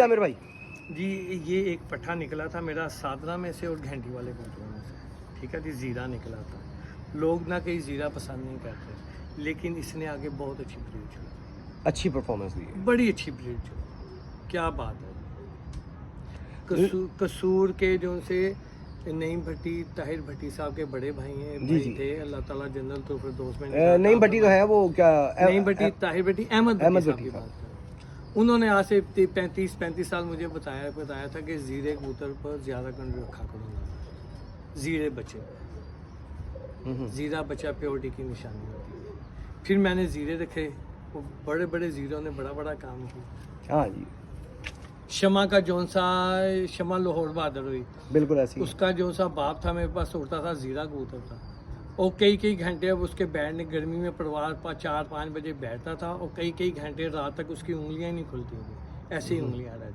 आमिर भाई जी ये एक पट्ठा निकला था मेरा साधना में से और घंटी वाले कबूतरों में से, ठीक है जी। ज़ीरा निकला था। लोग ना कहीं ज़ीरा पसंद नहीं करते, लेकिन इसने आगे बहुत अच्छी ब्रीड चली, अच्छी परफॉर्मेंस दी है। बड़ी अच्छी ब्रीड चली। क्या बात है। कसूर के जो से नईम भट्टी, ताहिर भट्टी साहब के बड़े भाई हैं, जी, भाई जी। थे, अल्लाह ताला जन्नत तो फिरदौस में नईम भट्टी तो है वो क्या नईम भट्टी, ताहिर भट्टी, अहमद अहमद भट्टी साहब भट्टी की साहब। बात करें। उन्होंने आज से 35 साल मुझे बताया था कि ज़ीरे कबूतर पर ज़्यादा कंट्रोल रखा करो, ज़ीरे बचे, ज़ीरा बचा प्योरिटी की निशानी होती है। फिर मैंने ज़ीरे रखे, वो बड़े बड़े ज़ीरों ने बड़ा बड़ा काम किया। हाँ जी शमा का जौन सा, शमा लाहौर बहादुर हुई, बिल्कुल ऐसी। उसका जो सा बाप था मेरे पास उड़ता था, ज़ीरा कबूतर था। और कई घंटे अब उसके बैठने, गर्मी में परवार 4-5 बजे बैठता था और कई घंटे रात तक उसकी उंगलियां ही नहीं खुलती थी, ऐसी उंगलियां रहती।